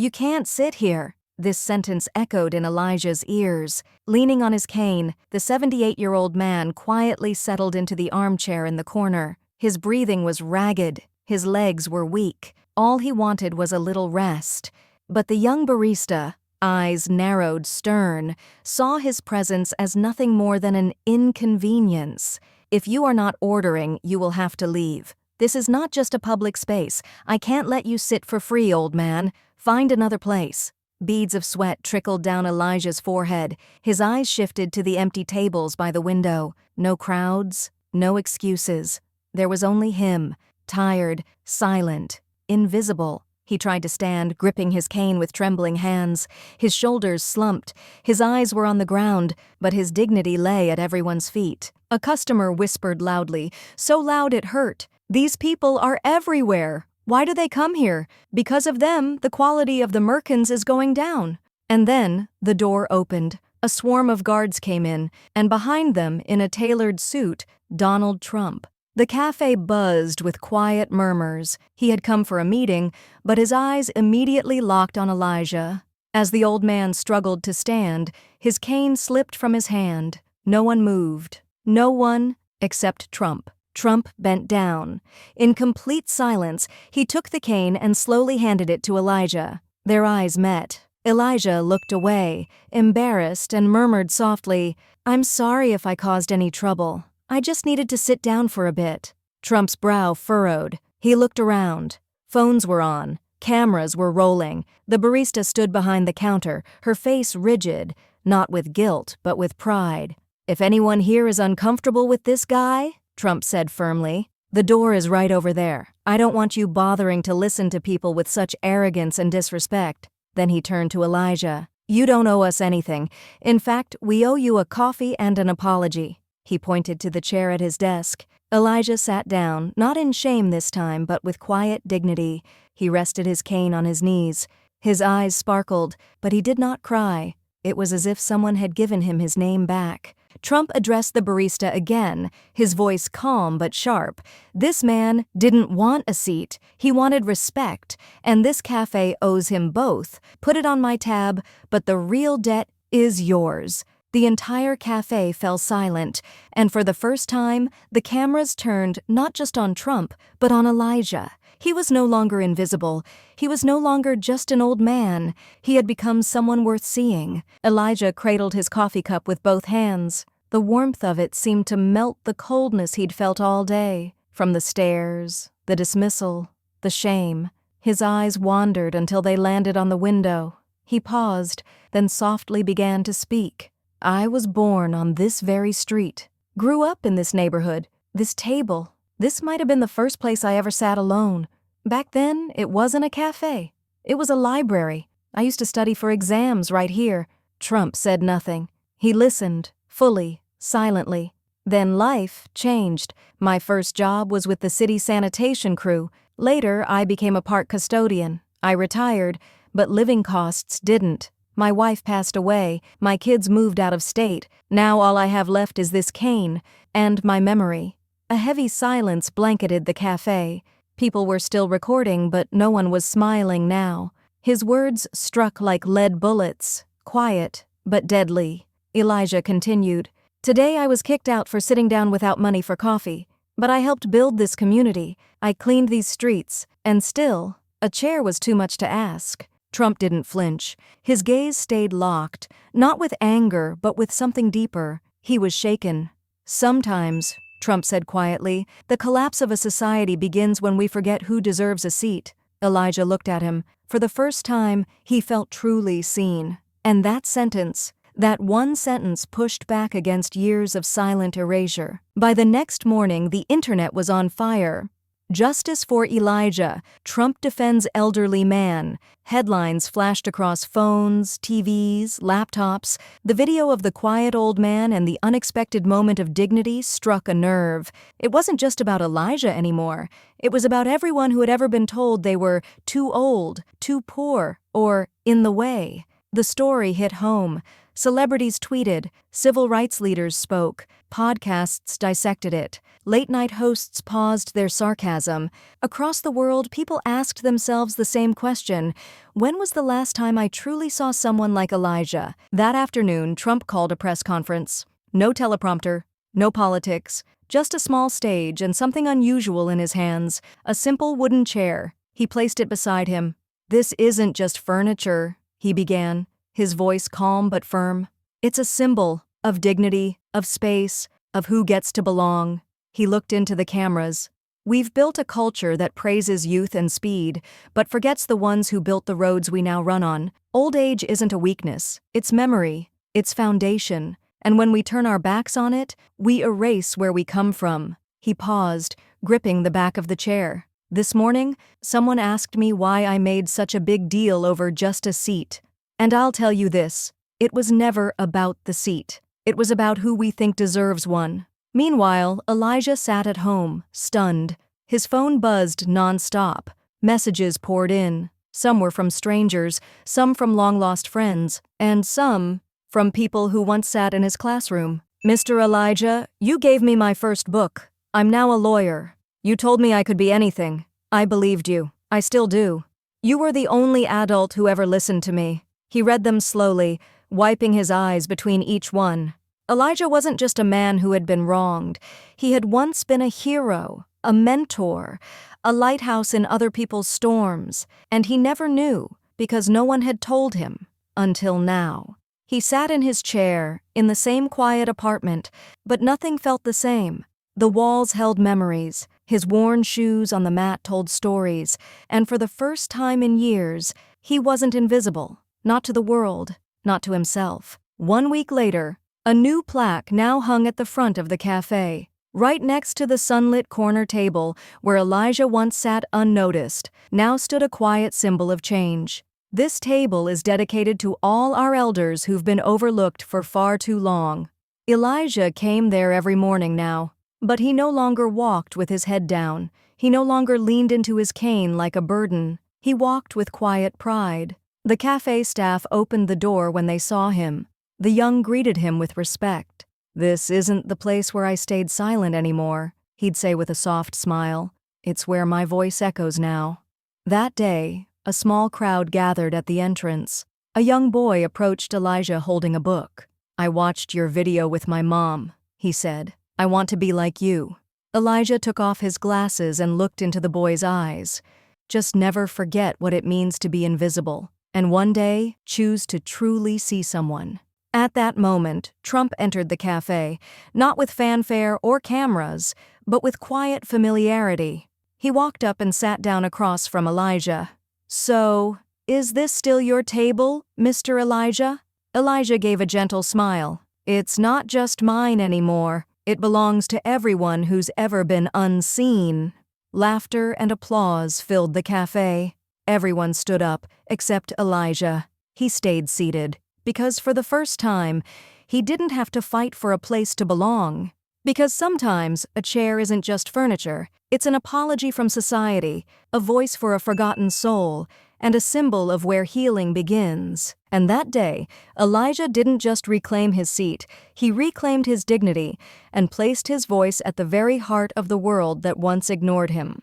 You can't sit here." This sentence echoed in Elijah's ears. Leaning on his cane, the 78-year-old man quietly settled into the armchair in the corner. His breathing was ragged. His legs were weak. All he wanted was a little rest. But the young barista, eyes narrowed, stern, saw his presence as nothing more than an inconvenience. "If you are not ordering, you will have to leave. This is not just a public space. I can't let you sit for free, old man. Find another place." Beads of sweat trickled down Elijah's forehead. His eyes shifted to the empty tables by the window. No crowds, no excuses. There was only him, tired, silent, invisible. He tried to stand, gripping his cane with trembling hands. His shoulders slumped. His eyes were on the ground, but his dignity lay at everyone's feet. A customer whispered loudly, so loud it hurt. "These people are everywhere. Why do they come here? Because of them, the quality of the Merkins is going down." And then the door opened. A swarm of guards came in, and behind them, in a tailored suit, Donald Trump. The cafe buzzed with quiet murmurs. He had come for a meeting, but his eyes immediately locked on Elijah. As the old man struggled to stand, his cane slipped from his hand. No one moved. No one except Trump. Trump bent down. In complete silence, he took the cane and slowly handed it to Elijah. Their eyes met. Elijah looked away, embarrassed, and murmured softly, "I'm sorry if I caused any trouble. I just needed to sit down for a bit." Trump's brow furrowed. He looked around. Phones were on. Cameras were rolling. The barista stood behind the counter, her face rigid, not with guilt, but with pride. "If anyone here is uncomfortable with this guy," Trump said firmly, "the door is right over there. I don't want you bothering to listen to people with such arrogance and disrespect." Then he turned to Elijah. "You don't owe us anything. In fact, we owe you a coffee and an apology." He pointed to the chair at his desk. Elijah sat down, not in shame this time, but with quiet dignity. He rested his cane on his knees. His eyes sparkled, but he did not cry. It was as if someone had given him his name back. Trump addressed the barista again, his voice calm but sharp. This man didn't want a seat. He wanted respect, and this cafe owes him both. Put it on my tab, but the real debt is yours. The entire cafe fell silent, and for the first time, the cameras turned not just on Trump, but on Elijah. He was no longer invisible. He was no longer just an old man. He had become someone worth seeing. Elijah cradled his coffee cup with both hands. The warmth of it seemed to melt the coldness he'd felt all day. From the stares, the dismissal, the shame. His eyes wandered until they landed on the window. He paused, then softly began to speak. "I was born on this very street. Grew up in this neighborhood. This table. This might have been the first place I ever sat alone. Back then, it wasn't a cafe. It was a library. I used to study for exams right here." Trump said nothing. He listened, fully, silently. "Then life changed. My first job was with the city sanitation crew. Later, I became a park custodian. I retired, but living costs didn't. My wife passed away. My kids moved out of state. Now all I have left is this cane and my memory." A heavy silence blanketed the cafe. People were still recording, but no one was smiling now. His words struck like lead bullets, quiet but deadly. Elijah continued, "Today I was kicked out for sitting down without money for coffee. But I helped build this community. I cleaned these streets. And still, a chair was too much to ask." Trump didn't flinch. His gaze stayed locked, not with anger, but with something deeper. He was shaken. "Sometimes," Trump said quietly, "the collapse of a society begins when we forget who deserves a seat." Elijah looked at him. For the first time, he felt truly seen. And that sentence, that one sentence, pushed back against years of silent erasure. By the next morning, the internet was on fire. "Justice for Elijah. Trump defends elderly man." Headlines flashed across phones, TVs, laptops. The video of the quiet old man and the unexpected moment of dignity struck a nerve. It wasn't just about Elijah anymore. It was about everyone who had ever been told they were too old, too poor, or in the way. The story hit home. Celebrities tweeted, civil rights leaders spoke, podcasts dissected it. Late-night hosts paused their sarcasm. Across the world, people asked themselves the same question: when was the last time I truly saw someone like Elijah? That afternoon, Trump called a press conference. No teleprompter, no politics, just a small stage and something unusual in his hands, a simple wooden chair. He placed it beside him. "This isn't just furniture," he began, his voice calm but firm. "It's a symbol of dignity, of space, of who gets to belong." He looked into the cameras. "We've built a culture that praises youth and speed, but forgets the ones who built the roads we now run on. Old age isn't a weakness, it's memory, it's foundation, and when we turn our backs on it, we erase where we come from." He paused, gripping the back of the chair. "This morning, someone asked me why I made such a big deal over just a seat. And I'll tell you this, it was never about the seat. It was about who we think deserves one." Meanwhile, Elijah sat at home, stunned. His phone buzzed non-stop. Messages poured in. Some were from strangers, some from long-lost friends, and some from people who once sat in his classroom. "Mr. Elijah, you gave me my first book. I'm now a lawyer. You told me I could be anything. I believed you. I still do. You were the only adult who ever listened to me." He read them slowly, wiping his eyes between each one. Elijah wasn't just a man who had been wronged. He had once been a hero, a mentor, a lighthouse in other people's storms, and he never knew because no one had told him until now. He sat in his chair, in the same quiet apartment, but nothing felt the same. The walls held memories, his worn shoes on the mat told stories, and for the first time in years, he wasn't invisible, not to the world, not to himself. 1 week later, a new plaque now hung at the front of the café, right next to the sunlit corner table where Elijah once sat unnoticed. Now stood a quiet symbol of change. "This table is dedicated to all our elders who've been overlooked for far too long." Elijah came there every morning now, but he no longer walked with his head down. He no longer leaned into his cane like a burden. He walked with quiet pride. The café staff opened the door when they saw him. The young greeted him with respect. "This isn't the place where I stayed silent anymore," he'd say with a soft smile. "It's where my voice echoes now." That day, a small crowd gathered at the entrance. A young boy approached Elijah holding a book. "I watched your video with my mom," he said. "I want to be like you." Elijah took off his glasses and looked into the boy's eyes. "Just never forget what it means to be invisible, and one day choose to truly see someone." At that moment, Trump entered the café, not with fanfare or cameras, but with quiet familiarity. He walked up and sat down across from Elijah. "So, is this still your table, Mr. Elijah?" Elijah gave a gentle smile. "It's not just mine anymore. It belongs to everyone who's ever been unseen." Laughter and applause filled the café. Everyone stood up, except Elijah. He stayed seated, because for the first time, he didn't have to fight for a place to belong. Because sometimes a chair isn't just furniture, it's an apology from society, a voice for a forgotten soul, and a symbol of where healing begins. And that day, Elijah didn't just reclaim his seat, he reclaimed his dignity and placed his voice at the very heart of the world that once ignored him.